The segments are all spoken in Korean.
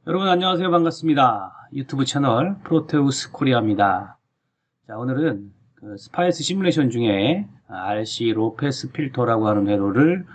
여러분 안녕하세요. 반갑습니다. 유튜브 채널 프로테우스 코리아입니다. 자, 오늘은 그 스파이스 시뮬레이션 중에 RC 로페스 필터라고 하는 회로를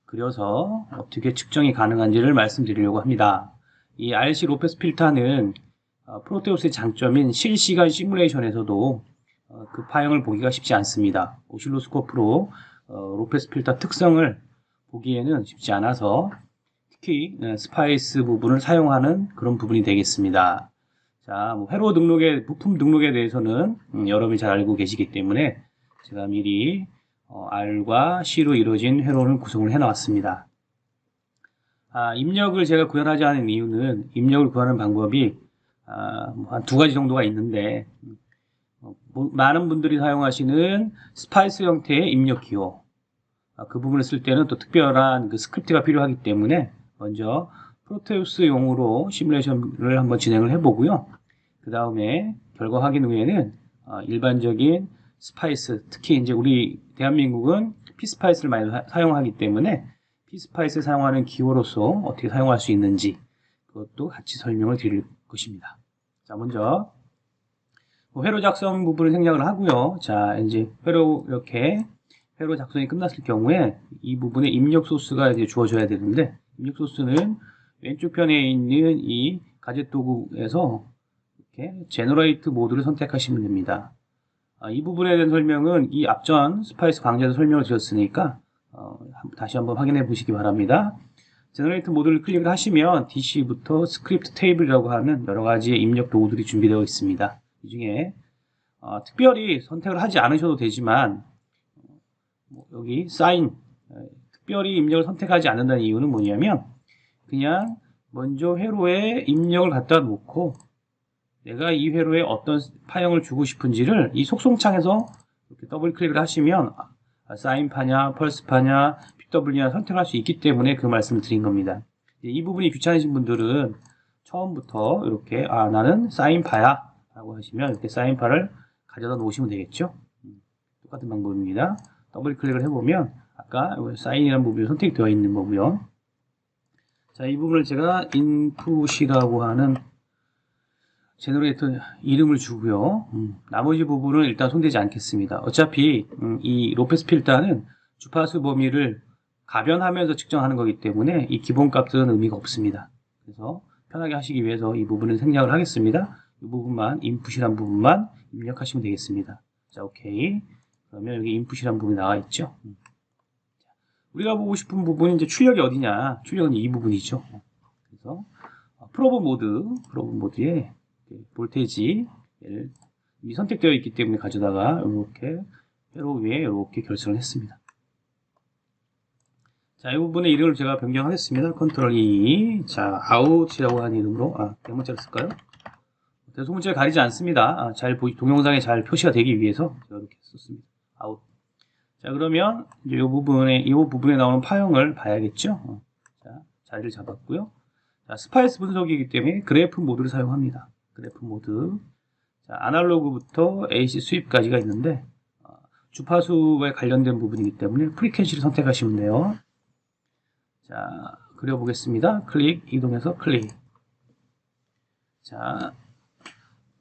그려서 어떻게 측정이 가능한지를 말씀드리려고 합니다. 이 RC 로페스 필터는 프로테우스의 장점인 실시간 시뮬레이션에서도 그 파형을 보기가 쉽지 않습니다. 오실로스코프로 로페스 필터 특성을 보기에는 쉽지 않아서 특히 스파이스 부분을 사용하는 그런 부분이 되겠습니다. 자, 회로 등록의 부품 등록에 대해서는 여러분이 잘 알고 계시기 때문에 제가 미리 R과 C로 이루어진 회로를 구성을 해 나왔습니다. 입력을 제가 구현하지 않은 이유는 입력을 구하는 방법이 한 두 가지 정도가 있는데 많은 분들이 사용하시는 스파이스 형태의 입력 기호 그 부분을 쓸 때는 또 특별한 그 스크립트가 필요하기 때문에 먼저 프로테우스용으로 시뮬레이션을 한번 진행을 해보고요. 그 다음에 결과 확인 후에는 일반적인 스파이스, 특히 이제 우리 대한민국은 피스파이스를 많이 사용하기 때문에 피스파이스를 사용하는 기호로서 어떻게 사용할 수 있는지 그것도 같이 설명을 드릴 것입니다. 자, 먼저 회로 작성 부분을 생략을 하고요. 자, 이제 회로 작성이 끝났을 경우에 이 부분에 입력 소스가 이제 주어져야 되는데 입력 소스는 왼쪽 편에 있는 이 가젯 도구에서 이렇게 제너레이트 모드를 선택하시면 됩니다. 이 부분에 대한 설명은 이 앞전 스파이스 강좌에서 설명을 드렸으니까 다시 한번 확인해 보시기 바랍니다. 제너레이트 모드를 클릭을 하시면 DC부터 스크립트 테이블이라고 하는 여러 가지의 입력 도구들이 준비되어 있습니다. 이 중에 특별히 선택을 하지 않으셔도 되지만 여기 사인 특별히 입력을 선택하지 않는다는 이유는 뭐냐면 그냥 먼저 회로에 입력을 갖다 놓고 내가 이 회로에 어떤 파형을 주고 싶은지를 이 속성창에서 이렇게 더블 클릭을 하시면 사인파냐 펄스파냐 PW냐 선택할 수 있기 때문에 그 말씀을 드린 겁니다. 이 부분이 귀찮으신 분들은 처음부터 이렇게 나는 사인파야 라고 하시면 이렇게 사인파를 가져다 놓으시면 되겠죠. 똑같은 방법입니다. 더블 클릭을 해보면 아까 사인이라는 부분이 선택되어 있는 거고요. 자, 이 부분을 제가 인풋이라고 하는 제너레이터 이름을 주고요. 나머지 부분은 일단 손대지 않겠습니다. 어차피 이 로페스 필터는 주파수 범위를 가변하면서 측정하는 거기 때문에 이 기본 값들은 의미가 없습니다. 그래서 편하게 하시기 위해서 이 부분은 생략을 하겠습니다. 이 부분만 인풋이라는 부분만 입력하시면 되겠습니다. 자, 오케이. 그러면 여기 인풋이라는 부분이 나와 있죠. 우리가 보고 싶은 부분이 이제 출력이 어디냐? 출력은 이 부분이죠. 그래서 프로브 모드에 볼테이지 이 선택되어 있기 때문에 가져다가 이렇게 회로 위에 이렇게 결정을 했습니다. 자, 이 부분의 이름을 제가 변경하겠습니다. 컨트롤 E. 자, 아웃이라고 하는 이름으로 대문자를 쓸까요? 소문자를 가리지 않습니다. 동영상에 잘 표시가 되기 위해서 제가 이렇게 썼습니다. 아웃. 자, 그러면 이제 이 부분에 나오는 파형을 봐야겠죠. 자, 자리를 잡았고요. 자, 스파이스 분석이기 때문에 그래프 모드를 사용합니다. 그래프 모드. 자, 아날로그부터 AC 수입까지가 있는데 주파수에 관련된 부분이기 때문에 프리퀀시를 선택하시면 돼요. 자, 그려보겠습니다. 클릭, 이동해서 클릭. 자,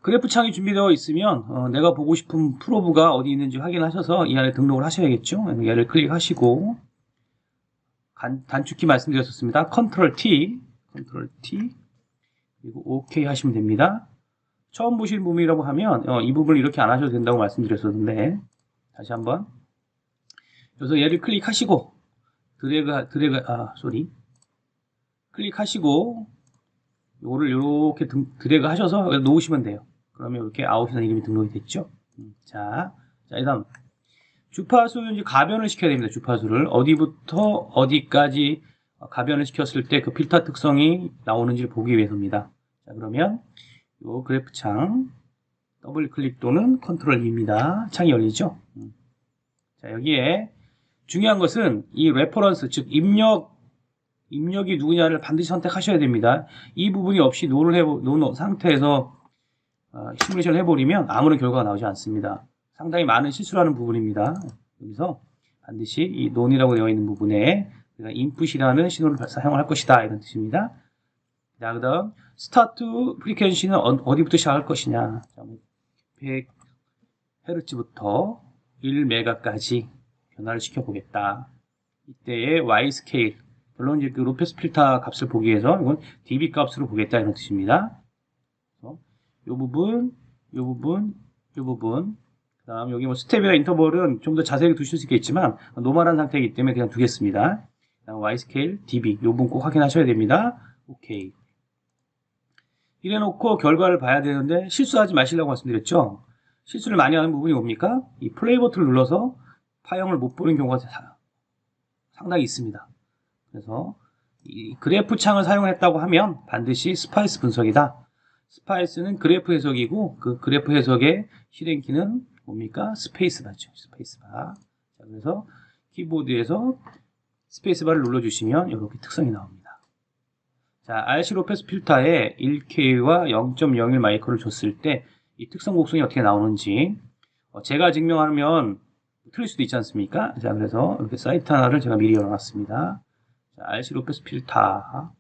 그래프 창이 준비되어 있으면 내가 보고 싶은 프로브가 어디 있는지 확인하셔서 이 안에 등록을 하셔야겠죠. 얘를 클릭하시고 단축키 말씀드렸었습니다. 컨트롤 T 그리고 OK 하시면 됩니다. 처음 보실 부분이라고 하면 이 부분을 이렇게 안 하셔도 된다고 말씀드렸었는데 다시 한번 그래서 얘를 클릭하시고 클릭하시고 요거를 이렇게 드래그 하셔서 놓으시면 돼요. 그러면 이렇게 아웃이라는 이름이 등록이 됐죠. 자, 이 다음 주파수 이제 가변을 시켜야 됩니다. 주파수를 어디부터 어디까지 가변을 시켰을 때 그 필터 특성이 나오는지를 보기 위해서입니다. 자, 그러면 요 그래프 창 더블 클릭 또는 컨트롤 E입니다. 창이 열리죠. 자, 여기에 중요한 것은 이 레퍼런스 즉 입력이 누구냐를 반드시 선택하셔야 됩니다. 이 부분이 없이 놓은 상태에서 시뮬레이션을 해버리면 아무런 결과가 나오지 않습니다. 상당히 많은 실수를 하는 부분입니다. 여기서 반드시 이 논이라고 되어 있는 부분에 우리가 인풋이라는 신호를 사용할 것이다 이런 뜻입니다. 자, 그 다음, 스타트 프리퀀시는 어디부터 시작할 것이냐. 100Hz부터 1메가까지 변화를 시켜보겠다. 이때의 Y 스케일. 물론 이제 그 로페스 필터 값을 보기 위해서 이건 dB 값으로 보겠다 이런 뜻입니다. 이 부분, 이 부분, 이 부분. 그 다음 여기 뭐 스텝이나 인터벌은 좀 더 자세히 두실 수 있겠지만 노멀한 상태이기 때문에 그냥 두겠습니다. Y 스케일, dB. 이 부분 꼭 확인하셔야 됩니다. 오케이. 이래놓고 결과를 봐야 되는데 실수하지 마시려고 말씀드렸죠. 실수를 많이 하는 부분이 뭡니까? 이 플레이 버튼을 눌러서 파형을 못 보는 경우가 상당히 있습니다. 그래서 이 그래프 창을 사용했다고 하면 반드시 스파이스 분석이다. 스파이스는 그래프 해석이고 그 그래프 해석의 실행키는 뭡니까? 스페이스바죠. 스페이스바. 자, 그래서 키보드에서 스페이스바를 눌러주시면 이렇게 특성이 나옵니다. 자, RC 로페스 필터에 1K와 0.01 마이크로를 줬을 때 이 특성 곡선이 어떻게 나오는지 제가 증명하면 틀릴 수도 있지 않습니까? 자, 그래서 이렇게 사이트 하나를 제가 미리 열어놨습니다. 자, RC 로페스 필터.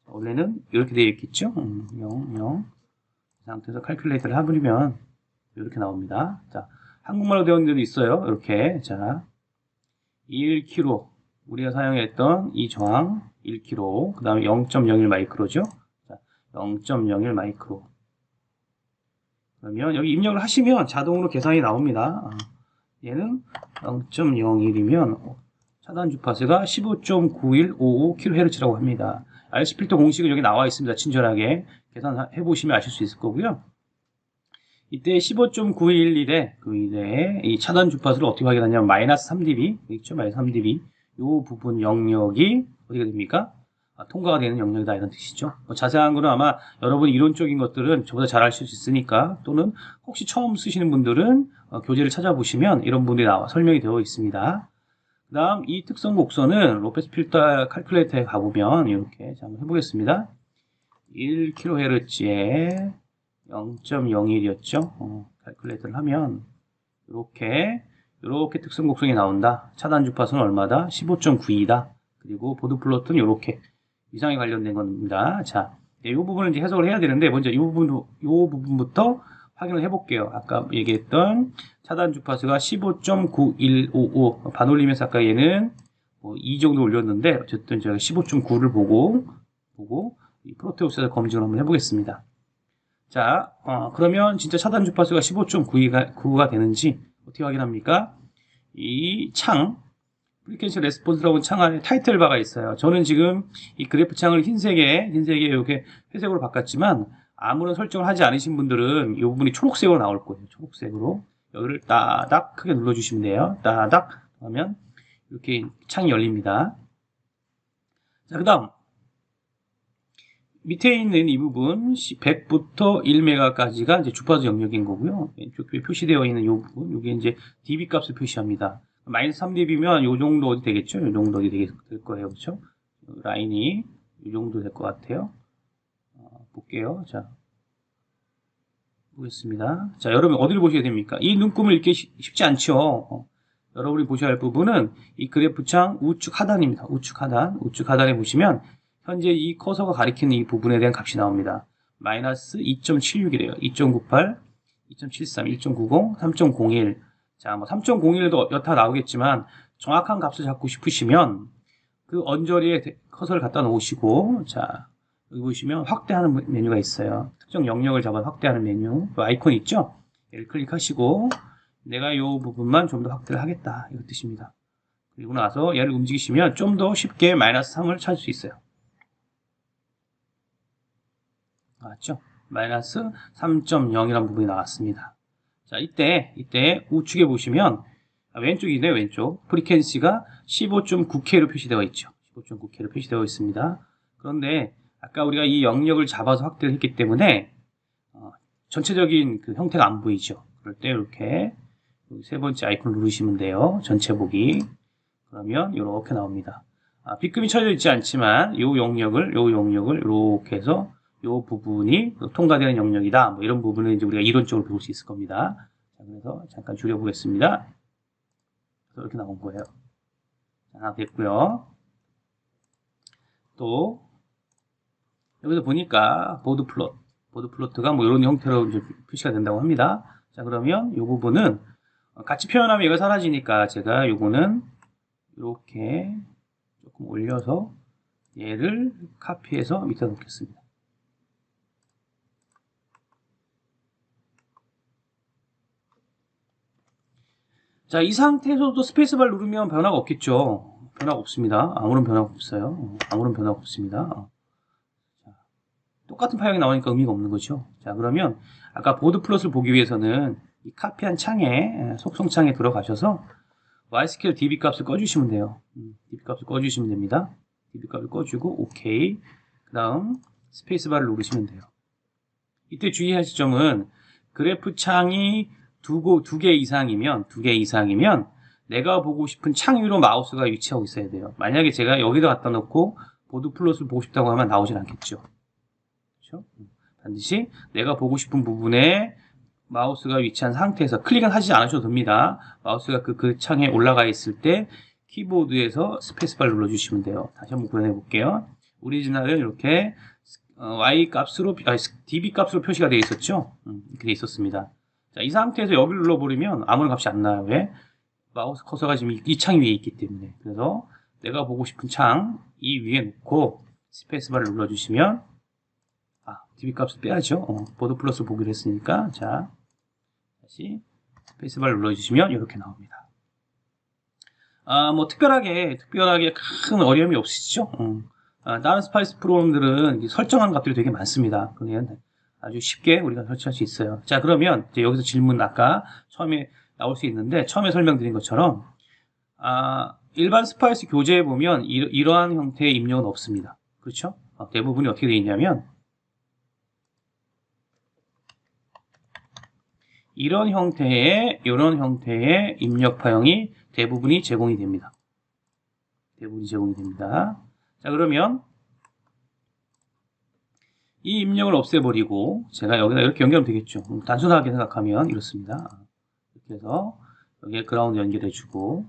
원래는 이렇게 되어 있겠죠? 0. 이 상태에서 칼큘레이터를 해버리면 이렇게 나옵니다. 자, 한국말로 되어 있는 데도 있어요. 이렇게. 자, 1kg. 우리가 사용했던 이 저항 1kg. 그 다음에 0.01 마이크로죠. 자, 0.01 마이크로. 그러면 여기 입력을 하시면 자동으로 계산이 나옵니다. 얘는 0.01이면 차단 주파수가 15.9155kHz라고 합니다. RC 필터 공식은 여기 나와 있습니다. 친절하게 계산해 보시면 아실 수 있을 거고요. 이때 15.911에 이 차단 주파수를 어떻게 확인하냐면 마이너스 3dB 있죠? 마이너스 3dB 이 부분 영역이 어디가 됩니까? 통과가 되는 영역이다 이런 뜻이죠. 자세한 거는 아마 여러분 이론적인 것들은 저보다 잘 아실 수 있으니까 또는 혹시 처음 쓰시는 분들은 교재를 찾아보시면 이런 부분이 설명이 되어 있습니다. 그 다음 이 특성 곡선은 로페스 필터 칼큘레이터에 가보면 이렇게 한번 해보겠습니다. 1kHz에 0.01이었죠. 칼큘레이터를 하면 이렇게 특성 곡선이 나온다. 차단 주파수는 얼마다? 15.92다. 그리고 보드 플롯은 이렇게 위상에 관련된 겁니다. 자, 이 부분을 이제 해석을 해야 되는데 먼저 이 부분부터 확인을 해볼게요. 아까 얘기했던 차단 주파수가 15.9155 반올림에서 아까 얘는 2 정도 올렸는데 어쨌든 제가 15.9를 보고 이 프로테우스에서 검증을 한번 해보겠습니다. 자, 그러면 진짜 차단 주파수가 15.9가 되는지 어떻게 확인합니까? 이 창 프리퀀시 레스폰스라고 창 안에 타이틀 바가 있어요. 저는 지금 이 그래프 창을 흰색에 이렇게 회색으로 바꿨지만 아무런 설정을 하지 않으신 분들은 이 부분이 초록색으로 나올 거예요. 초록색으로 여기를 따닥 크게 눌러주시면 돼요. 따닥 하면 이렇게 창이 열립니다. 자, 그 다음 밑에 있는 이 부분 100부터 1메가까지가 이제 주파수 영역인 거고요. 왼쪽에 표시되어 있는 이 부분, 이게 이제 dB 값을 표시합니다. 마이너스 3dB면 이 정도 어디 되겠죠? 이 정도 어디 될 거예요. 그렇죠? 라인이 이 정도 될 것 같아요. 볼게요. 자, 보겠습니다. 자, 여러분 어디를 보셔야 됩니까? 이 눈금을 읽기 쉽지 않죠? 여러분이 보셔야 할 부분은 이 그래프 창 우측 하단입니다. 우측 하단에 보시면 현재 이 커서가 가리키는 이 부분에 대한 값이 나옵니다. 마이너스 2.76이래요. 2.98, 2.73, 1.90, 3.01. 자, 뭐 3.01도 여타 나오겠지만 정확한 값을 잡고 싶으시면 그 언저리에 커서를 갖다 놓으시고, 자, 여기 보시면 확대하는 메뉴가 있어요. 특정 영역을 잡아 확대하는 메뉴. 그 아이콘 있죠? 얘를 클릭하시고 내가 이 부분만 좀 더 확대를 하겠다. 이런 뜻입니다. 그리고 나서 얘를 움직이시면 좀 더 쉽게 마이너스 3을 찾을 수 있어요. 나왔죠? 마이너스 3.0이라는 부분이 나왔습니다. 자, 이때 우측에 보시면 왼쪽이네요. 왼쪽 프리퀀시가 15.9K로 표시되어 있죠. 15.9K로 표시되어 있습니다. 그런데 아까 우리가 이 영역을 잡아서 확대를 했기 때문에 전체적인 그 형태가 안 보이죠. 그럴 때 이렇게 세 번째 아이콘 누르시면 돼요. 전체 보기. 그러면 이렇게 나옵니다. 빗금이 쳐져 있지 않지만 이 영역을 이렇게 해서 이 부분이 통과되는 영역이다. 뭐 이런 부분은 이제 우리가 이론적으로 볼 수 있을 겁니다. 자, 그래서 잠깐 줄여보겠습니다. 이렇게 나온 거예요. 자, 됐고요. 또 여기서 보니까 보드 플로트가 뭐 이런 형태로 이제 표시가 된다고 합니다. 자, 그러면 이 부분은 같이 표현하면 얘가 사라지니까 제가 요거는 이렇게 조금 올려서 얘를 카피해서 밑에 놓겠습니다. 자, 이 상태에서도 스페이스바를 누르면 변화가 없겠죠. 변화가 없습니다. 아무런 변화가 없어요. 아무런 변화가 없습니다. 자, 똑같은 파형이 나오니까 의미가 없는 거죠. 자, 그러면 아까 보드 플롯을 보기 위해서는 이 카피한 창에 속성창에 들어가셔서 YSQL DB 값을 꺼주시면 돼요. DB 값을 꺼주시면 됩니다. DB 값을 꺼주고 OK. 그 다음 스페이스바를 누르시면 돼요. 이때 주의하실 점은 그래프 창이 두 개 이상이면 내가 보고 싶은 창 위로 마우스가 위치하고 있어야 돼요. 만약에 제가 여기다 갖다 놓고 보드 플롯을 보고 싶다고 하면 나오진 않겠죠. 그렇죠? 반드시 내가 보고 싶은 부분에 마우스가 위치한 상태에서 클릭은 하지 않으셔도 됩니다. 마우스가 그 창에 올라가 있을 때 키보드에서 스페이스바를 눌러주시면 돼요. 다시 한번 구현해 볼게요. 오리지널은 이렇게 Y 값으로, DB 값으로 표시가 되어 있었죠. 이렇게 되어 있었습니다. 자, 이 상태에서 여기를 눌러버리면 아무런 값이 안 나요. 왜? 마우스 커서가 지금 이 창 위에 있기 때문에. 그래서 내가 보고 싶은 창 이 위에 놓고 스페이스바를 눌러주시면 DB 값을 빼야죠. 보드 플러스 보기로 했으니까. 자, 다시 스페이스바를 눌러주시면 이렇게 나옵니다. 뭐 특별하게 큰 어려움이 없으시죠? 다른 스파이스 프로그램들은 설정하는 값들이 되게 많습니다. 그냥 아주 쉽게 우리가 설치할 수 있어요. 자, 그러면 이제 여기서 질문 아까 처음에 나올 수 있는데 처음에 설명드린 것처럼 일반 스파이스 교재에 보면 이러한 형태의 입력은 없습니다. 그렇죠? 대부분이 어떻게 되어 있냐면 이런 형태의 입력 파형이 대부분이 제공이 됩니다. 자, 그러면 이 입력을 없애버리고 제가 여기다 이렇게 연결하면 되겠죠. 단순하게 생각하면 이렇습니다. 이렇게 해서 여기에 그라운드 연결해주고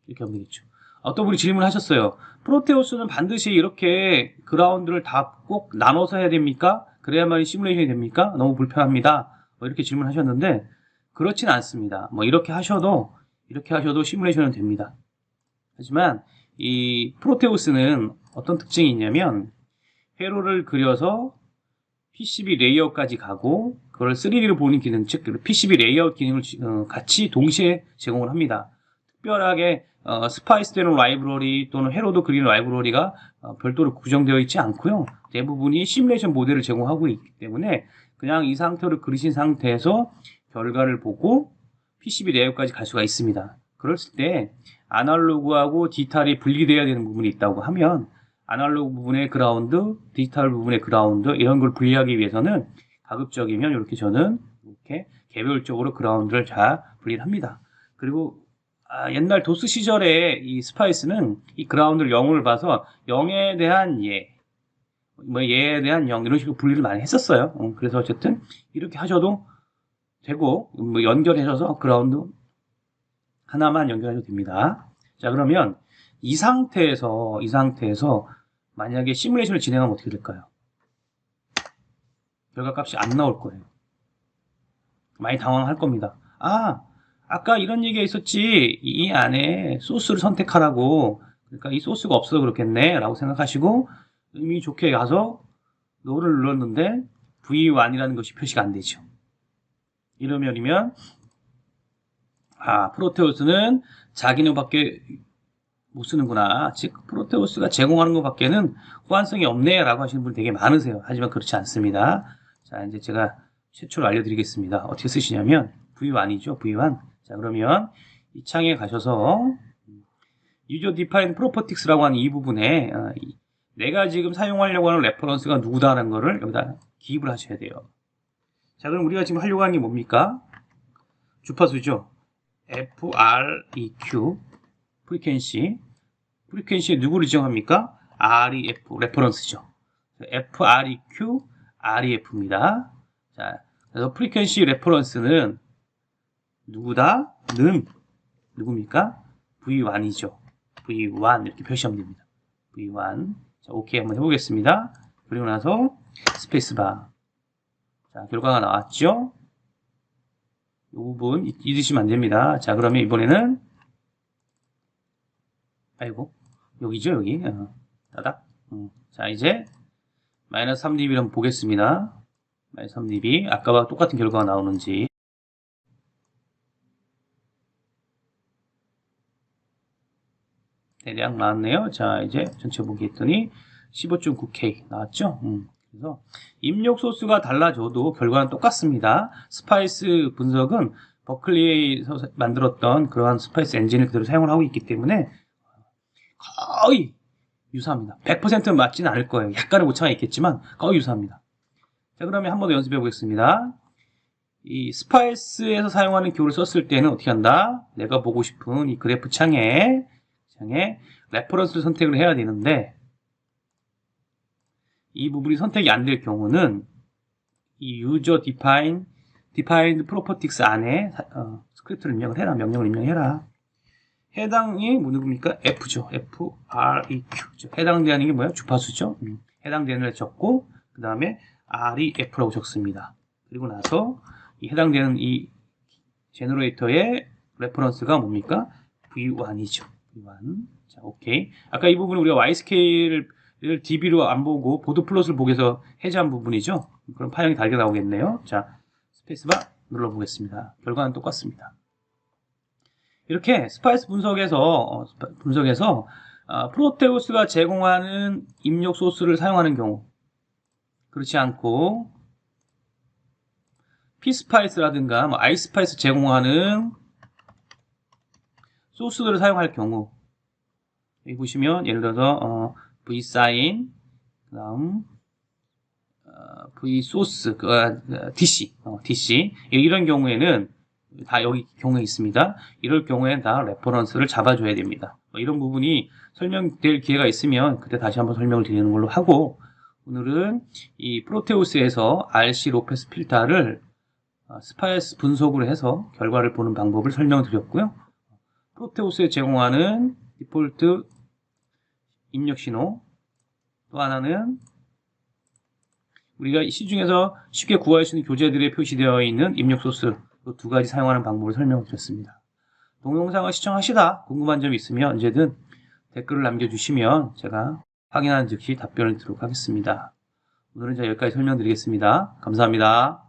이렇게 하면 되겠죠. 또 우리 질문하셨어요. 프로테우스는 반드시 이렇게 그라운드를 다 꼭 나눠서 해야 됩니까? 그래야만 시뮬레이션이 됩니까? 너무 불편합니다. 이렇게 질문하셨는데 그렇진 않습니다. 이렇게 하셔도 시뮬레이션은 됩니다. 하지만 이 프로테우스는 어떤 특징이 있냐면 회로를 그려서 PCB 레이어까지 가고 그걸 3D로 보는 기능, 즉 PCB 레이아웃 기능을 같이 동시에 제공을 합니다. 특별하게 스파이스 되는 라이브러리 또는 회로도 그리는 라이브러리가 별도로 구성되어 있지 않고요. 대부분이 시뮬레이션 모델을 제공하고 있기 때문에 그냥 이 상태로 그리신 상태에서 결과를 보고 PCB 레이아웃까지 갈 수가 있습니다. 그랬을 때 아날로그하고 디지털이 분리되어야 되는 부분이 있다고 하면 아날로그 부분의 그라운드, 디지털 부분의 그라운드 이런 걸 분리하기 위해서는 가급적이면 이렇게 저는 이렇게 개별적으로 그라운드를 잘 분리를 합니다. 그리고 옛날 도스 시절에 이 스파이스는 이 그라운드를 0을 봐서 0에 대한 얘에 대한 0 이런 식으로 분리를 많이 했었어요. 그래서 어쨌든 이렇게 하셔도 되고 연결하셔서 그라운드 하나만 연결해도 됩니다. 자, 그러면 이 상태에서 만약에 시뮬레이션을 진행하면 어떻게 될까요? 결과값이 안 나올 거예요. 많이 당황할 겁니다. 아까 이런 얘기가 있었지. 이 안에 소스를 선택하라고. 그러니까 이 소스가 없어서 그렇겠네 라고 생각하시고 의미 좋게 가서 노를 눌렀는데 V1이라는 것이 표시가 안 되죠. 이러면이면 프로테우스는 자기네밖에 못 쓰는구나. 즉 프로테우스가 제공하는 것밖에는 호환성이 없네 라고 하시는 분이 되게 많으세요. 하지만 그렇지 않습니다. 자, 이제 제가 최초로 알려드리겠습니다. 어떻게 쓰시냐면 V1이죠. V1. 자, 그러면 이 창에 가셔서 User Defined Properties라고 하는 이 부분에 내가 지금 사용하려고 하는 레퍼런스가 누구다라는 거를 여기다 기입을 하셔야 돼요. 자, 그럼 우리가 지금 하려고 하는 게 뭡니까? 주파수죠. FREQ 프리퀀시에 누구를 지정합니까? REF 레퍼런스죠. FREQ REF입니다. 자, 그래서 프리퀀시 레퍼런스는 누구다? 는 누굽니까? V1이죠. V1 이렇게 표시하면 됩니다. V1. 자, 오케이 한번 해보겠습니다. 그리고 나서 스페이스바. 자, 결과가 나왔죠? 이 부분 잊으시면 안 됩니다. 자, 그러면 이번에는 아이고, 여기죠, 여기. 따닥. 자, 이제 마이너스 3dB를 한번 보겠습니다. 마이너스 3dB. 아까와 똑같은 결과가 나오는지. 대략 나왔네요. 자, 이제 전체 보기 했더니 15.9K 나왔죠? 그래서 입력 소스가 달라져도 결과는 똑같습니다. 스파이스 분석은 버클리에서 만들었던 그러한 스파이스 엔진을 그대로 사용을 하고 있기 때문에 거의 유사합니다. 100%는 맞지는 않을 거예요. 약간의 오차가 있겠지만 거의 유사합니다. 자, 그러면 한 번 더 연습해 보겠습니다. 이 스파이스에서 사용하는 기호를 썼을 때는 어떻게 한다? 내가 보고 싶은 이 그래프 창에 레퍼런스를 선택을 해야 되는데 이 부분이 선택이 안 될 경우는 이 user defined properties 안에 스크립트를 입력을 해라. 명령을 입력해라. 해당이 누굽니까? F죠. FREQ. 해당되는 게 뭐야? 주파수죠. 해당되는 걸 적고 그 다음에 R이 F라고 적습니다. 그리고 나서 이 해당되는 이 제너레이터의 레퍼런스가 뭡니까? V1이죠. V1. 자, 오케이. 아까 이 부분은 우리가 Y스케일을 dB로 안 보고 보드 플롯을 보기 위해서 해제한 부분이죠. 그럼 파형이 달게 나오겠네요. 자, 스페이스바 눌러보겠습니다. 결과는 똑같습니다. 이렇게 스파이스 분석에서 프로테우스가 제공하는 입력 소스를 사용하는 경우, 그렇지 않고 pSpice라든가 iSpice 제공하는 소스들을 사용할 경우, 여기 보시면 예를 들어서 vSign, 그다음 vSource, DC 이런 경우에는 다 여기 경우에 있습니다. 이럴 경우에는 다 레퍼런스를 잡아줘야 됩니다. 이런 부분이 설명될 기회가 있으면 그때 다시 한번 설명을 드리는 걸로 하고, 오늘은 이 프로테우스에서 RC 로페스 필터를 스파이스 분석으로 해서 결과를 보는 방법을 설명드렸고요. 프로테우스에 제공하는 디폴트 입력 신호, 또 하나는 우리가 시중에서 쉽게 구할 수 있는 교재들에 표시되어 있는 입력 소스, 두 가지 사용하는 방법을 설명드렸습니다. 동영상을 시청하시다 궁금한 점이 있으면 언제든 댓글을 남겨주시면 제가 확인하는 즉시 답변을 드리도록 하겠습니다. 오늘은 여기까지 설명드리겠습니다. 감사합니다.